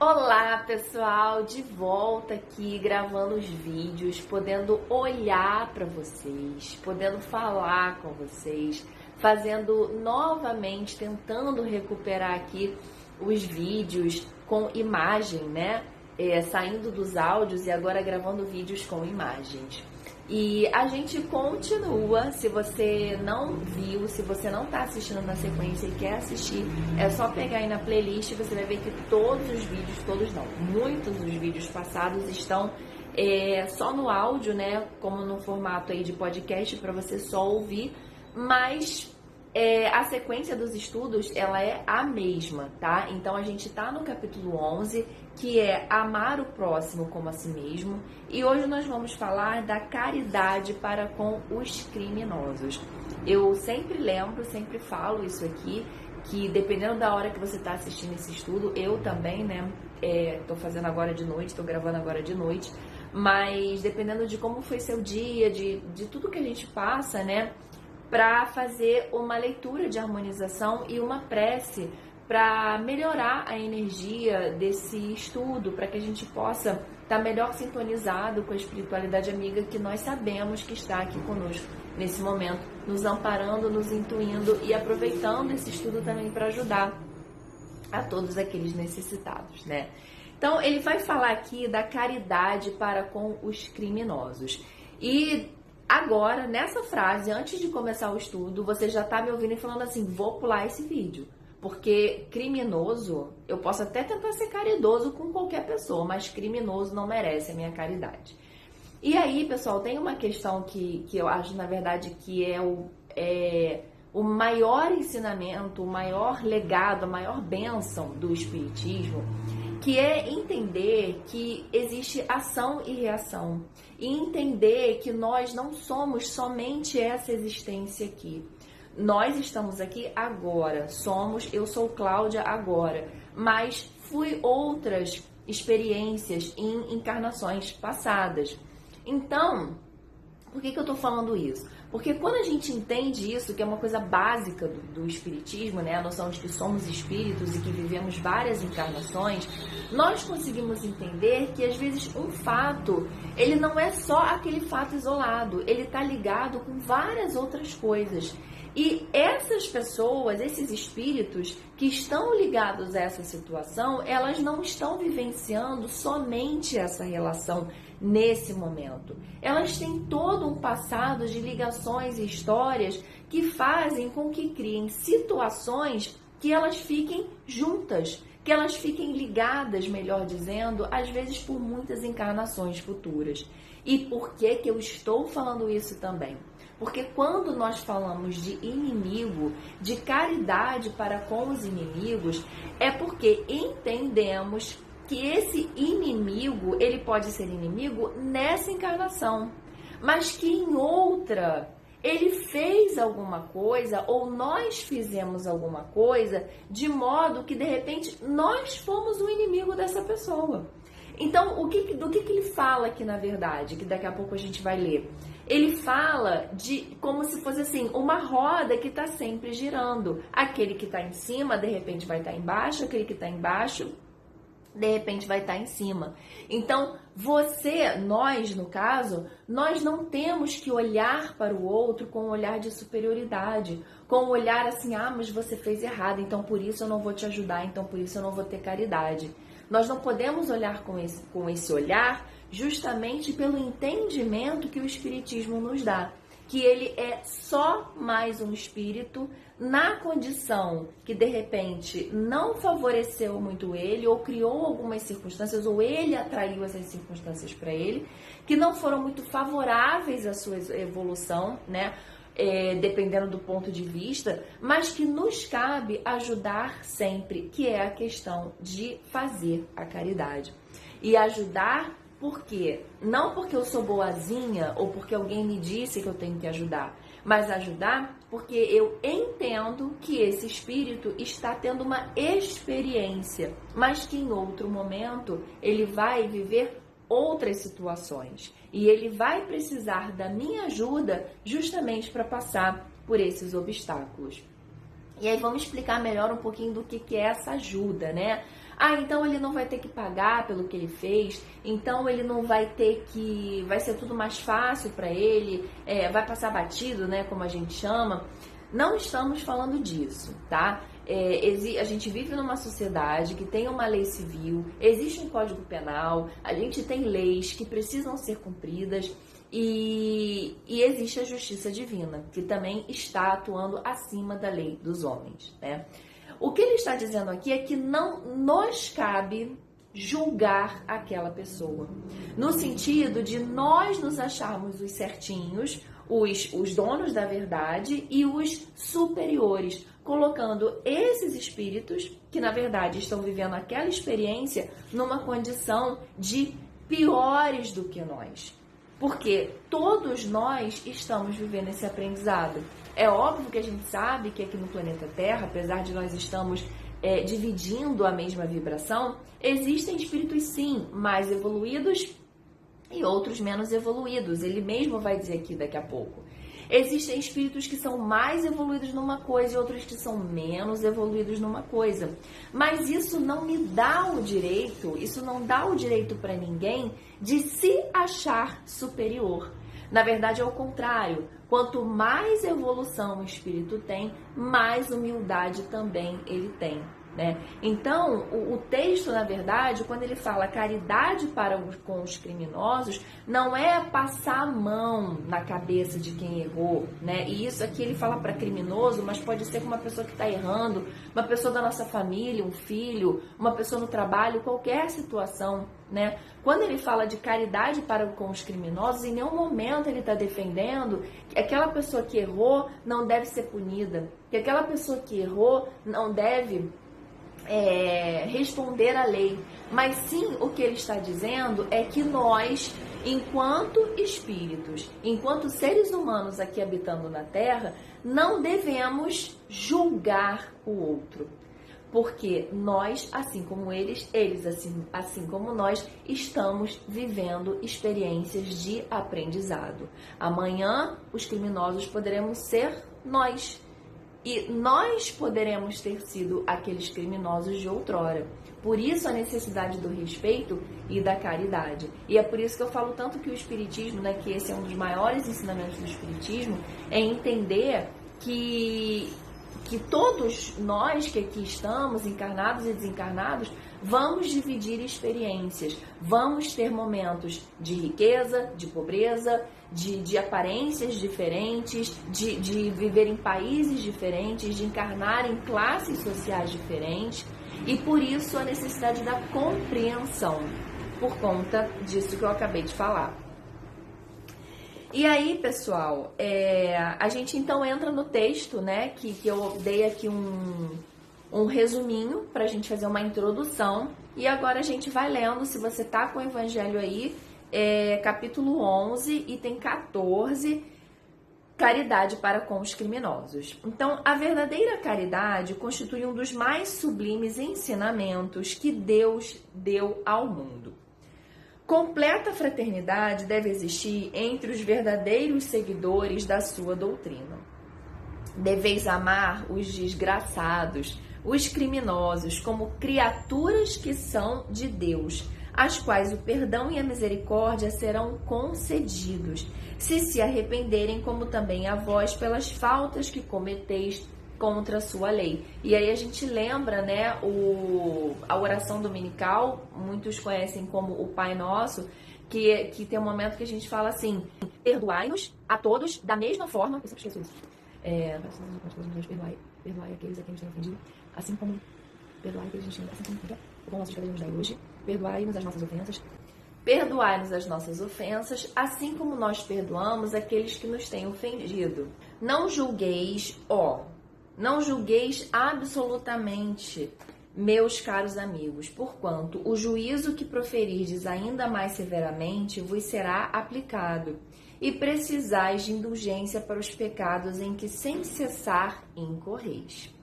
Olá pessoal, de volta aqui gravando os vídeos, podendo olhar para vocês, podendo falar com vocês, fazendo novamente, tentando recuperar aqui os vídeos com imagem, né? Saindo dos áudios e agora gravando vídeos com imagens. E a gente continua. Se você não viu, se você não está assistindo na sequência e quer assistir, é só pegar aí na playlist e você vai ver que todos os vídeos, muitos dos vídeos passados estão só no áudio, né? Como no formato aí de podcast para você só ouvir, mas a sequência dos estudos, ela é a mesma, tá? Então, a gente tá no capítulo 11, que é amar o próximo como a si mesmo. E hoje nós vamos falar da caridade para com os criminosos. Eu sempre lembro, sempre falo isso aqui, que dependendo da hora que você tá assistindo esse estudo, eu também, né? Tô fazendo agora de noite, tô gravando agora de noite. Mas dependendo de como foi seu dia, de tudo que a gente passa, né? Para fazer uma leitura de harmonização e uma prece para melhorar a energia desse estudo, para que a gente possa estar melhor sintonizado com a espiritualidade amiga que nós sabemos que está aqui conosco nesse momento, nos amparando, nos intuindo e aproveitando esse estudo também para ajudar a todos aqueles necessitados, né? Então, ele vai falar aqui da caridade para com os criminosos. E agora, nessa frase, antes de começar o estudo, você já tá me ouvindo e falando assim, vou pular esse vídeo. Porque criminoso, eu posso até tentar ser caridoso com qualquer pessoa, mas criminoso não merece a minha caridade. E aí, pessoal, tem uma questão que eu acho, na verdade, que é o maior ensinamento, o maior legado, a maior bênção do Espiritismo, que é entender que existe ação e reação. E entender que nós não somos somente essa existência aqui. Nós estamos aqui agora, eu sou Cláudia agora, mas fui outras experiências em encarnações passadas. Então, por que eu tô falando isso? Porque quando a gente entende isso, que é uma coisa básica do Espiritismo, né? A noção de que somos espíritos e que vivemos várias encarnações, nós conseguimos entender que às vezes um fato, ele não é só aquele fato isolado, ele está ligado com várias outras coisas. E essas pessoas, esses espíritos que estão ligados a essa situação, elas não estão vivenciando somente essa relação nesse momento. Elas têm todo um passado de ligações e histórias que fazem com que criem situações que elas fiquem juntas, que elas fiquem ligadas, melhor dizendo, às vezes por muitas encarnações futuras. E por que eu estou falando isso também? Porque quando nós falamos de inimigo, de caridade para com os inimigos, é porque entendemos que esse inimigo, ele pode ser inimigo nessa encarnação, mas que em outra ele fez alguma coisa ou nós fizemos alguma coisa de modo que de repente nós fomos o inimigo dessa pessoa. Então, do que ele fala aqui na verdade, que daqui a pouco a gente vai ler? Ele fala de como se fosse assim, uma roda que está sempre girando. Aquele que está em cima, de repente vai estar embaixo, aquele que está embaixo, de repente vai estar em cima. Então, nós no caso, nós não temos que olhar para o outro com um olhar de superioridade, com um olhar assim, mas você fez errado, então por isso eu não vou te ajudar, então por isso eu não vou ter caridade. Nós não podemos olhar com esse olhar justamente pelo entendimento que o Espiritismo nos dá, que ele é só mais um espírito na condição que de repente não favoreceu muito ele, ou criou algumas circunstâncias, ou ele atraiu essas circunstâncias para ele, que não foram muito favoráveis à sua evolução, né? Dependendo do ponto de vista, mas que nos cabe ajudar sempre, que é a questão de fazer a caridade. E ajudar por quê? Não porque eu sou boazinha ou porque alguém me disse que eu tenho que ajudar, mas ajudar porque eu entendo que esse espírito está tendo uma experiência, mas que em outro momento ele vai viver outras situações e ele vai precisar da minha ajuda justamente para passar por esses obstáculos. E aí vamos explicar melhor um pouquinho do que é essa ajuda, né? Ah, então ele não vai ter que pagar pelo que ele fez, então ele não vai ter que... vai ser tudo mais fácil para ele, vai passar batido, né, como a gente chama. Não estamos falando disso, tá? A gente vive numa sociedade que tem uma lei civil, existe um código penal, a gente tem leis que precisam ser cumpridas e existe a justiça divina, que também está atuando acima da lei dos homens, né? O que ele está dizendo aqui é que não nos cabe julgar aquela pessoa, no sentido de nós nos acharmos os certinhos, os donos da verdade e os superiores, colocando esses espíritos, que na verdade estão vivendo aquela experiência, numa condição de piores do que nós. Porque todos nós estamos vivendo esse aprendizado. É óbvio que a gente sabe que aqui no planeta Terra, apesar de nós estamos dividindo a mesma vibração, existem espíritos sim, mais evoluídos e outros menos evoluídos. Ele mesmo vai dizer aqui daqui a pouco. Existem espíritos que são mais evoluídos numa coisa e outros que são menos evoluídos numa coisa. Mas isso não me dá o direito, isso não dá o direito para ninguém de se achar superior. Na verdade, é o contrário. Quanto mais evolução o espírito tem, mais humildade também ele tem, né? Então, o texto, na verdade, quando ele fala caridade com os criminosos, não é passar a mão na cabeça de quem errou, né? E isso aqui ele fala para criminoso, mas pode ser com uma pessoa que está errando, uma pessoa da nossa família, um filho, uma pessoa no trabalho, qualquer situação, né? Quando ele fala de caridade para com os criminosos, em nenhum momento ele está defendendo que aquela pessoa que errou não deve ser punida, que aquela pessoa que errou não deve responder à lei, mas sim o que ele está dizendo é que nós, enquanto espíritos, enquanto seres humanos aqui habitando na Terra, não devemos julgar o outro, porque nós, assim como eles assim como nós, estamos vivendo experiências de aprendizado. Amanhã, os criminosos poderemos ser nós. E nós poderemos ter sido aqueles criminosos de outrora. Por isso a necessidade do respeito e da caridade. E é por isso que eu falo tanto que o Espiritismo, né, que esse é um dos maiores ensinamentos do Espiritismo, é entender que todos nós que aqui estamos, encarnados e desencarnados, vamos dividir experiências, vamos ter momentos de riqueza, de pobreza, de aparências diferentes, de viver em países diferentes, de encarnar em classes sociais diferentes, e por isso a necessidade da compreensão, por conta disso que eu acabei de falar. E aí, pessoal, a gente então entra no texto, né, que eu dei aqui um resuminho para a gente fazer uma introdução, e agora a gente vai lendo. Se você tá com o Evangelho aí, capítulo 11, item 14, caridade para com os criminosos. Então, a verdadeira caridade constitui um dos mais sublimes ensinamentos que Deus deu ao mundo. Completa fraternidade deve existir entre os verdadeiros seguidores da sua doutrina. Deveis amar os desgraçados, os criminosos, como criaturas que são de Deus, às quais o perdão e a misericórdia serão concedidos, se arrependerem, como também a vós, pelas faltas que cometeis contra a sua lei. E aí a gente lembra, né, a oração dominical, muitos conhecem como o Pai Nosso, que tem um momento que a gente fala assim: perdoai-nos a todos da mesma forma. Eu sempre esqueço isso. Perdoai aqueles a quem nos têm ofendido, assim como perdoai aqueles que nos têm ofendido, como nossos caminhos dai hoje. Perdoai-nos as nossas ofensas. Perdoai-nos as nossas ofensas, assim como nós perdoamos aqueles que nos têm ofendido. Não julgueis, não julgueis absolutamente, meus caros amigos, porquanto o juízo que proferirdes ainda mais severamente vos será aplicado, e precisais de indulgência para os pecados em que sem cessar incorreis.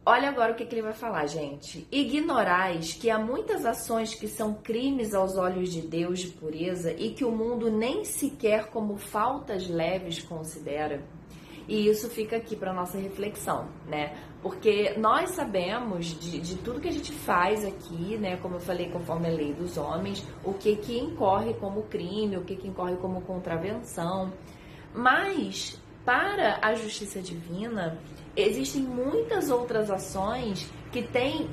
Olha agora o que ele vai falar, gente. Ignorais que há muitas ações que são crimes aos olhos de Deus de pureza e que o mundo nem sequer como faltas leves considera. E isso fica aqui para nossa reflexão, né? Porque nós sabemos de tudo que a gente faz aqui, né? Como eu falei, conforme a lei dos homens, o que incorre como crime, o que incorre como contravenção. Mas, para a justiça divina, existem muitas outras ações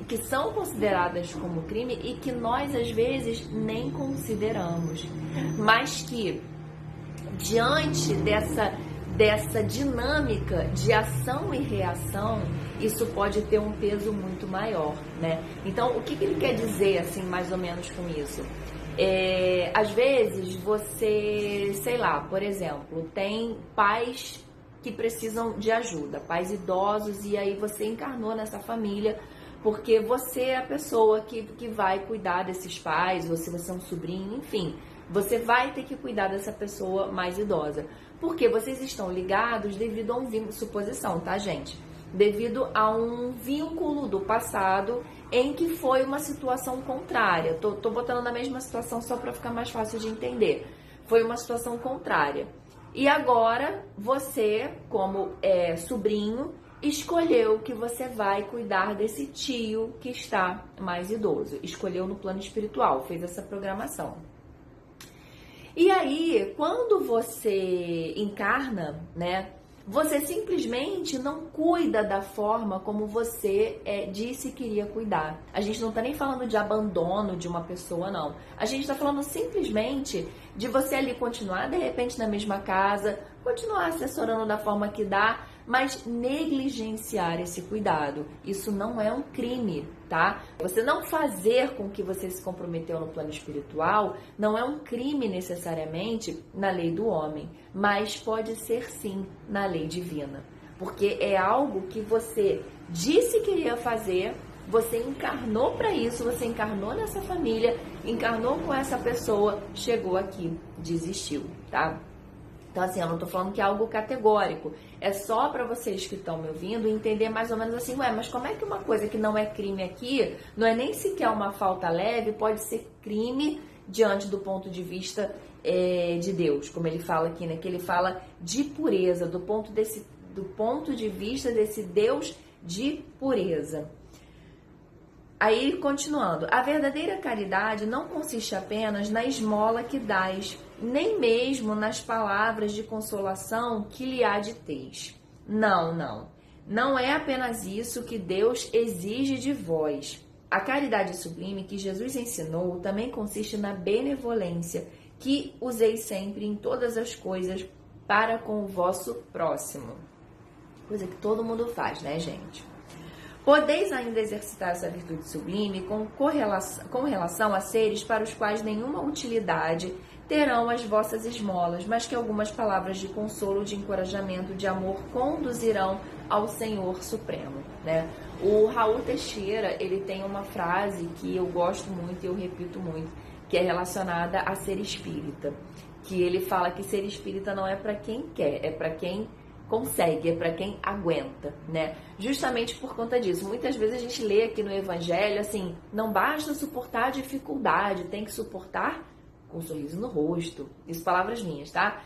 que são consideradas como crime e que nós, às vezes, nem consideramos. Mas que, diante dessa dinâmica de ação e reação, isso pode ter um peso muito maior, né? Então, o que ele quer dizer, assim, mais ou menos com isso? Às vezes, você, sei lá, por exemplo, tem pais que precisam de ajuda, pais idosos, e aí você encarnou nessa família porque você é a pessoa que vai cuidar desses pais, ou se você é um sobrinho, enfim, você vai ter que cuidar dessa pessoa mais idosa. Porque vocês estão ligados devido a um vínculo, suposição, tá, gente? Devido a um vínculo do passado em que foi uma situação contrária. Tô botando na mesma situação só para ficar mais fácil de entender. Foi uma situação contrária. E agora, você, como sobrinho, escolheu que você vai cuidar desse tio que está mais idoso. Escolheu no plano espiritual, fez essa programação. E aí, quando você encarna, né, você simplesmente não cuida da forma como você disse que iria cuidar. A gente não tá nem falando de abandono de uma pessoa, não. A gente tá falando simplesmente de você ali continuar, de repente, na mesma casa, continuar assessorando da forma que dá, mas negligenciar esse cuidado. Isso não é um crime, tá? Você não fazer com que você se comprometeu no plano espiritual não é um crime necessariamente na lei do homem, mas pode ser sim na lei divina. Porque é algo que você disse que iria fazer, você encarnou para isso, você encarnou nessa família, encarnou com essa pessoa, chegou aqui, desistiu, tá? Então, assim, eu não tô falando que é algo categórico. É só para vocês que estão me ouvindo entender mais ou menos assim, mas como é que uma coisa que não é crime aqui, não é nem sequer uma falta leve, pode ser crime diante do ponto de vista de Deus, como ele fala aqui, né? Que ele fala de pureza, do ponto de vista desse Deus de pureza. Aí, continuando, a verdadeira caridade não consiste apenas na esmola que dás, nem mesmo nas palavras de consolação que lhe há de teis. Não. Não é apenas isso que Deus exige de vós. A caridade sublime que Jesus ensinou também consiste na benevolência, que useis sempre em todas as coisas para com o vosso próximo. Coisa que todo mundo faz, né, gente? Podeis ainda exercitar essa virtude sublime com relação a seres para os quais nenhuma utilidade terão as vossas esmolas, mas que algumas palavras de consolo, de encorajamento, de amor conduzirão ao Senhor Supremo, né? O Raul Teixeira, ele tem uma frase que eu gosto muito e eu repito muito, que é relacionada a ser espírita, que ele fala que ser espírita não é para quem quer, é para quem consegue, é para quem aguenta, né? Justamente por conta disso. Muitas vezes a gente lê aqui no Evangelho assim, não basta suportar a dificuldade, tem que suportar com um sorriso no rosto. Isso, palavras minhas, tá?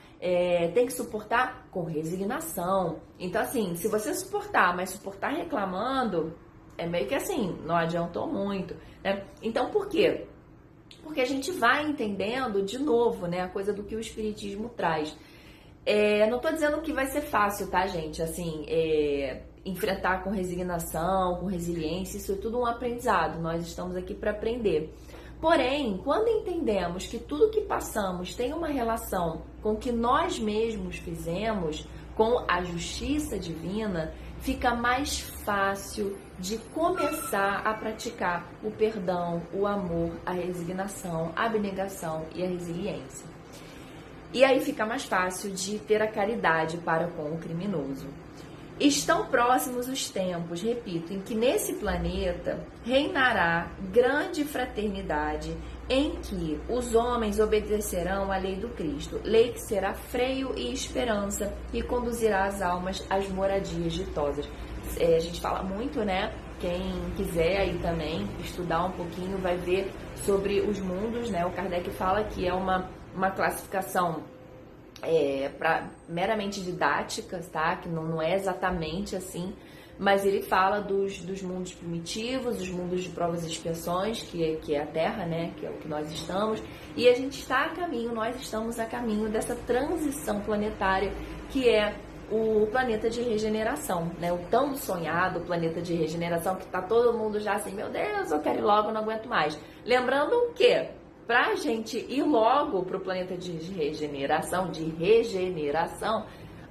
Tem que suportar com resignação. Então, assim, se você suportar, mas suportar reclamando, é meio que assim, não adiantou muito, né? Então, por quê? Porque a gente vai entendendo de novo, né, a coisa do que o Espiritismo traz. Não estou dizendo que vai ser fácil, tá, gente? Assim, enfrentar com resignação, com resiliência, isso é tudo um aprendizado. Nós estamos aqui para aprender. Porém, quando entendemos que tudo que passamos tem uma relação com o que nós mesmos fizemos, com a justiça divina, fica mais fácil de começar a praticar o perdão, o amor, a resignação, a abnegação e a resiliência. E aí fica mais fácil de ter a caridade para com o criminoso. Estão próximos os tempos, repito, em que nesse planeta reinará grande fraternidade, em que os homens obedecerão à lei do Cristo, lei que será freio e esperança e conduzirá as almas às moradias ditosas. A gente fala muito, né? Quem quiser aí também estudar um pouquinho vai ver sobre os mundos, né? O Kardec fala que é uma classificação meramente didáticas, tá? Que não é exatamente assim, mas ele fala dos mundos primitivos, dos mundos de provas e expiações, que é a Terra, né? Que é o que nós estamos, e a gente está a caminho, nós estamos a caminho dessa transição planetária que é o planeta de regeneração, né? O tão sonhado planeta de regeneração, que tá todo mundo já assim, meu Deus, eu quero ir logo, não aguento mais. Lembrando que pra gente ir logo pro planeta de regeneração,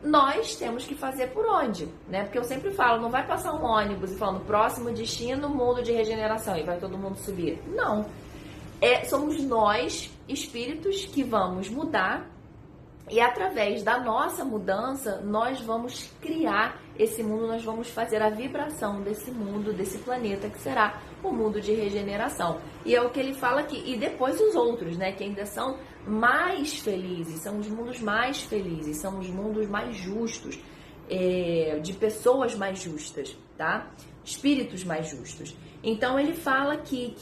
nós temos que fazer por onde, né? Porque eu sempre falo, não vai passar um ônibus e falando, próximo destino, mundo de regeneração, e vai todo mundo subir. Não. Somos nós, espíritos, que vamos mudar. E através da nossa mudança, nós vamos criar esse mundo, nós vamos fazer a vibração desse mundo, desse planeta, que será o mundo de regeneração. E é o que ele fala aqui. E depois os outros, né, que ainda são mais felizes, são os mundos mais felizes, são os mundos mais justos, de pessoas mais justas, tá? Espíritos mais justos. Então ele fala que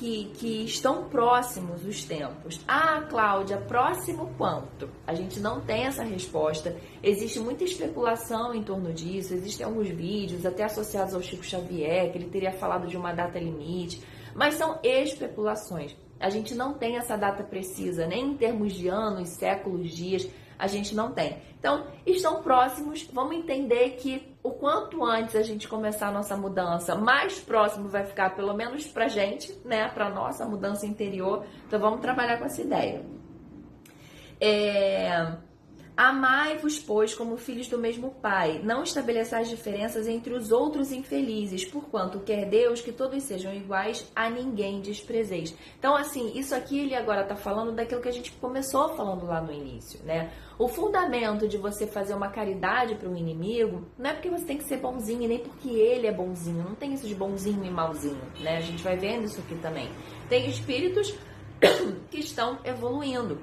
estão próximos os tempos. Ah, Cláudia, próximo quanto? A gente não tem essa resposta. Existe muita especulação em torno disso. Existem alguns vídeos, até associados ao Chico Xavier, que ele teria falado de uma data limite. Mas são especulações. A gente não tem essa data precisa, nem em termos de anos, séculos, dias. A gente não tem. Então, estão próximos. Vamos entender que o quanto antes a gente começar a nossa mudança, mais próximo vai ficar, pelo menos pra gente, né? Pra nossa mudança interior. Então, vamos trabalhar com essa ideia. Amai-vos, pois, como filhos do mesmo Pai. Não estabeleçais diferenças entre os outros infelizes, porquanto quer Deus que todos sejam iguais, a ninguém desprezeis. Então, assim, isso aqui ele agora está falando daquilo que a gente começou falando lá no início, né? O fundamento de você fazer uma caridade para um inimigo não é porque você tem que ser bonzinho e nem porque ele é bonzinho. Não tem isso de bonzinho e malzinho, né? A gente vai vendo isso aqui também. Tem espíritos que estão evoluindo.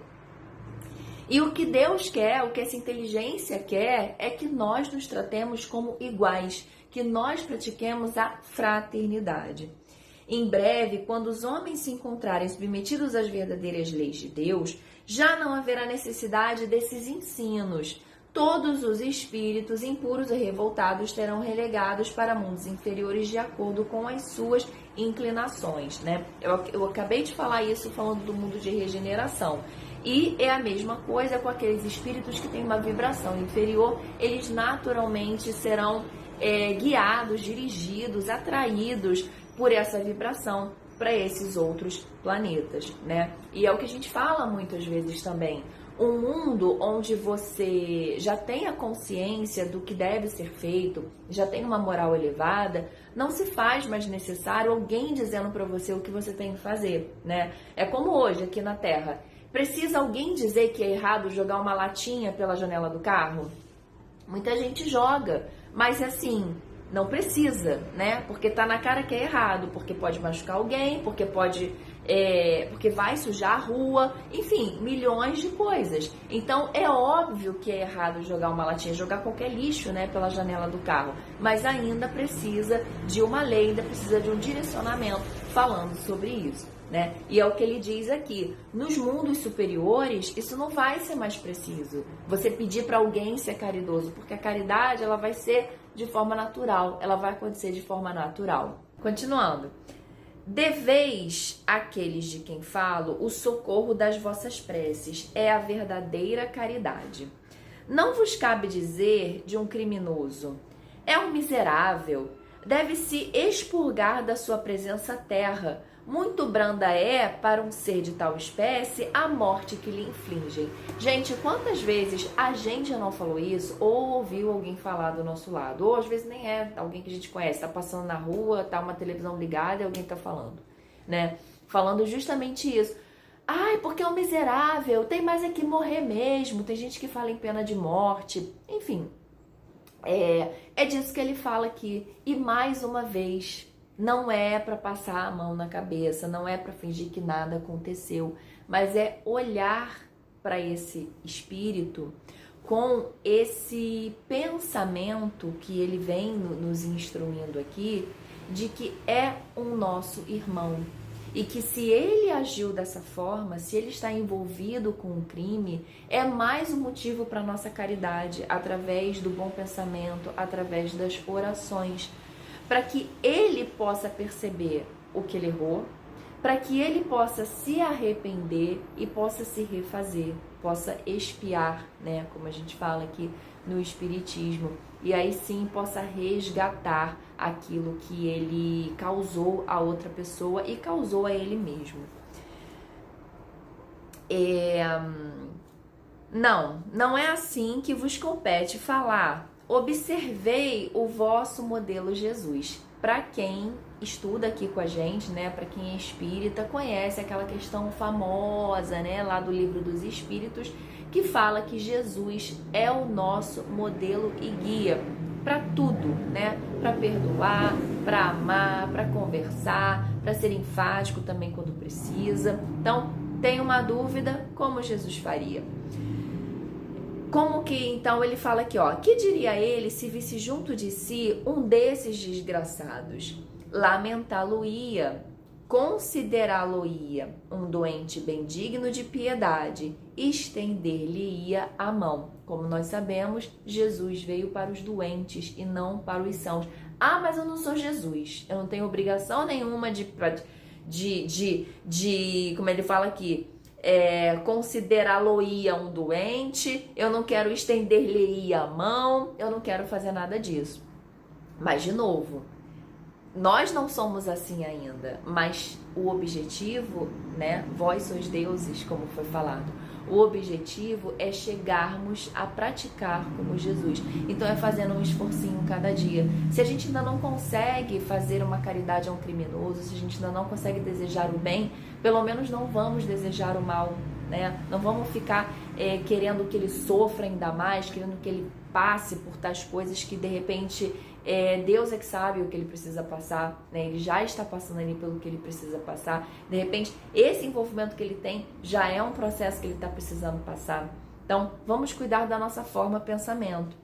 E o que Deus quer, o que essa inteligência quer, é que nós nos tratemos como iguais, que nós pratiquemos a fraternidade. Em breve, quando os homens se encontrarem submetidos às verdadeiras leis de Deus, já não haverá necessidade desses ensinos. Todos os espíritos impuros e revoltados terão relegados para mundos inferiores de acordo com as suas inclinações, né? Eu acabei de falar isso falando do mundo de regeneração. E é a mesma coisa com aqueles espíritos que têm uma vibração inferior, eles naturalmente serão guiados, dirigidos, atraídos por essa vibração para esses outros planetas, né? E é o que a gente fala muitas vezes também. Um mundo onde você já tem a consciência do que deve ser feito, já tem uma moral elevada, não se faz mais necessário alguém dizendo para você o que você tem que fazer, né? É como hoje aqui na Terra. Precisa alguém dizer que é errado jogar uma latinha pela janela do carro? Muita gente joga, mas assim, não precisa, né? Porque tá na cara que é errado, porque pode machucar alguém, porque porque vai sujar a rua, enfim, milhões de coisas. Então é óbvio que é errado jogar uma latinha, jogar qualquer lixo, né, pela janela do carro, mas ainda precisa de uma lei, ainda precisa de um direcionamento falando sobre isso, né? E é o que ele diz aqui, nos mundos superiores isso não vai ser mais preciso, você pedir para alguém ser caridoso, porque a caridade ela vai ser de forma natural, ela vai acontecer de forma natural. Continuando. Deveis àqueles de quem falo o socorro das vossas preces, é a verdadeira caridade. Não vos cabe dizer de um criminoso, é um miserável, deve se expurgar da sua presença terra, muito branda é para um ser de tal espécie a morte que lhe infligem. Gente, quantas vezes a gente já não falou isso ou ouviu alguém falar do nosso lado? Ou às vezes nem é alguém que a gente conhece, tá passando na rua, tá uma televisão ligada e alguém tá falando, né? Falando justamente isso. Ai, porque é um miserável, tem mais é que morrer mesmo. Tem gente que fala em pena de morte, enfim. É disso que ele fala aqui. E mais uma vez, não é para passar a mão na cabeça, não é para fingir que nada aconteceu, mas é olhar para esse espírito com esse pensamento que ele vem nos instruindo aqui, de que é um nosso irmão E que se ele agiu dessa forma, se ele está envolvido com um crime, é mais um motivo para nossa caridade, através do bom pensamento, através das orações, para que ele possa perceber o que ele errou, para que ele possa se arrepender e possa se refazer, possa expiar, né, como a gente fala aqui no Espiritismo, e aí sim possa resgatar aquilo que ele causou a outra pessoa e causou a ele mesmo. Não é assim que vos compete falar. Observei o vosso modelo Jesus. Para quem estuda aqui com a gente, né, para quem é espírita, conhece aquela questão famosa, né, lá do Livro dos Espíritos, que fala que Jesus é o nosso modelo e guia para tudo, né? Para perdoar, para amar, para conversar, para ser enfático também quando precisa. Então, tem uma dúvida, como Jesus faria? Como que, então, ele fala aqui, ó, que diria ele se visse junto de si um desses desgraçados? Lamentá-lo-ia, considerá-lo-ia um doente bem digno de piedade, estender-lhe-ia a mão. Como nós sabemos, Jesus veio para os doentes e não para os sãos. Ah, mas eu não sou Jesus, eu não tenho obrigação nenhuma de como ele fala aqui, considerá-lo-ia um doente, eu não quero estender-lhe-ia a mão, eu não quero fazer nada disso. Mas, de novo, nós não somos assim ainda, mas o objetivo, né, vós sois deuses, como foi falado, o objetivo é chegarmos a praticar como Jesus. Então é fazendo um esforcinho cada dia. Se a gente ainda não consegue fazer uma caridade a um criminoso, se a gente ainda não consegue desejar o bem, pelo menos não vamos desejar o mal, né? Não vamos ficar querendo que ele sofra ainda mais, querendo que ele passe por tais coisas que de repente Deus é que sabe o que ele precisa passar, né? Ele já está passando ali pelo que ele precisa passar. De repente, esse envolvimento que ele tem já é um processo que ele está precisando passar. Então, vamos cuidar da nossa forma de pensamento.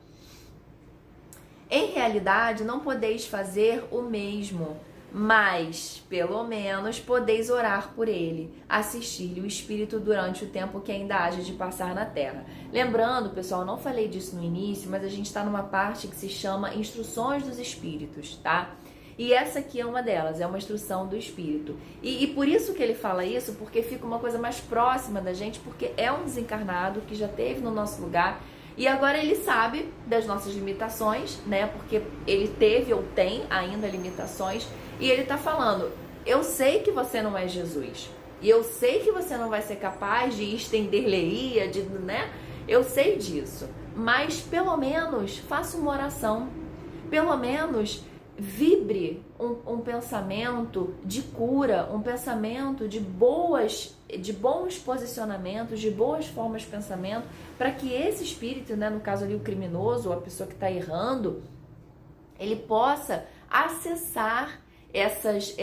Em realidade, não podeis fazer o mesmo, mas, pelo menos, podeis orar por ele, assistir-lhe o Espírito durante o tempo que ainda haja de passar na Terra. Lembrando, pessoal, não falei disso no início, mas a gente está numa parte que se chama Instruções dos Espíritos, tá? E essa aqui é uma delas, é uma instrução do Espírito. E por isso que ele fala isso, porque fica uma coisa mais próxima da gente, porque é um desencarnado que já esteve no nosso lugar, e agora ele sabe das nossas limitações, né? Porque ele teve ou tem ainda limitações. E ele tá falando, eu sei que você não é Jesus. E eu sei que você não vai ser capaz de estender-lhe-ia, né? Eu sei disso. Mas pelo menos faça uma oração. Pelo menos vibre um pensamento de cura, um pensamento de bons posicionamentos, de boas formas de pensamento, para que esse espírito, né, no caso ali o criminoso, ou a pessoa que está errando, ele possa acessar essas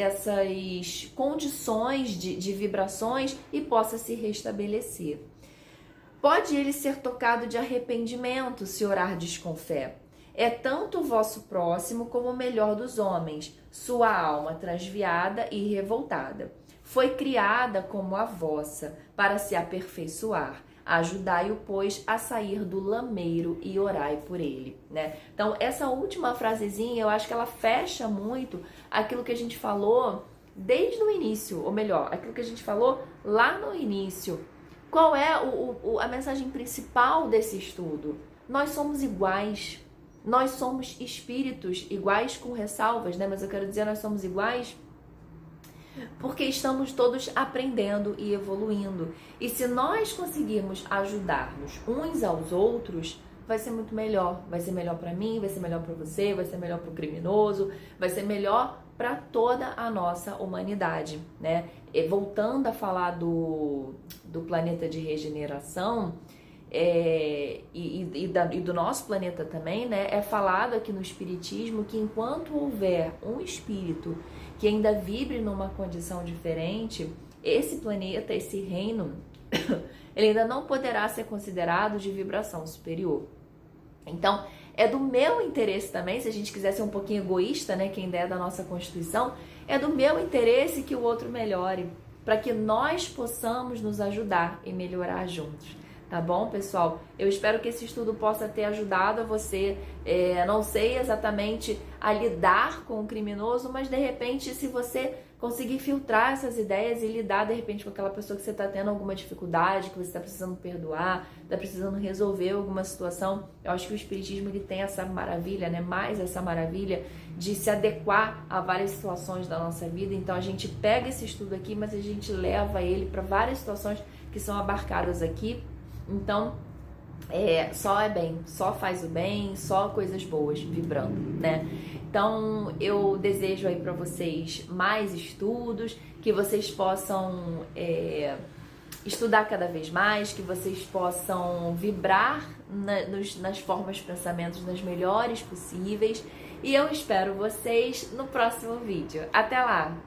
condições de vibrações e possa se restabelecer. Pode ele ser tocado de arrependimento se orardes com fé. É tanto o vosso próximo como o melhor dos homens, sua alma transviada e revoltada. Foi criada como a vossa, para se aperfeiçoar. Ajudai-o, pois, a sair do lameiro e orai por ele, né? Então, essa última frasezinha, eu acho que ela fecha muito aquilo que a gente falou desde o início, ou melhor, aquilo que a gente falou lá no início. Qual é a mensagem principal desse estudo? Nós somos iguais. Nós somos espíritos iguais com ressalvas, né? Mas eu quero dizer, nós somos iguais porque estamos todos aprendendo e evoluindo. E se nós conseguirmos ajudar-nos uns aos outros, vai ser muito melhor. Vai ser melhor para mim, vai ser melhor para você, vai ser melhor para o criminoso, vai ser melhor para toda a nossa humanidade, né? E voltando a falar do planeta de regeneração, e do nosso planeta também, né? É falado aqui no Espiritismo que enquanto houver um espírito que ainda vibre numa condição diferente, esse planeta, esse reino, ele ainda não poderá ser considerado de vibração superior. Então, é do meu interesse também, se a gente quiser ser um pouquinho egoísta, né, que ainda é da nossa Constituição, é do meu interesse que o outro melhore, para que nós possamos nos ajudar e melhorar juntos. Tá bom, pessoal? Eu espero que esse estudo possa ter ajudado a você, não sei exatamente a lidar com o criminoso, mas de repente, se você conseguir filtrar essas ideias e lidar de repente com aquela pessoa que você está tendo alguma dificuldade, que você está precisando perdoar, está precisando resolver alguma situação, eu acho que o Espiritismo ele tem essa maravilha, né? Mais essa maravilha de se adequar a várias situações da nossa vida. Então a gente pega esse estudo aqui, mas a gente leva ele para várias situações que são abarcadas aqui. Então, só é bem, só faz o bem, só coisas boas vibrando, né? Então, eu desejo aí para vocês mais estudos, que vocês possam estudar cada vez mais, que vocês possam vibrar nas formas de pensamentos das melhores possíveis. E eu espero vocês no próximo vídeo. Até lá!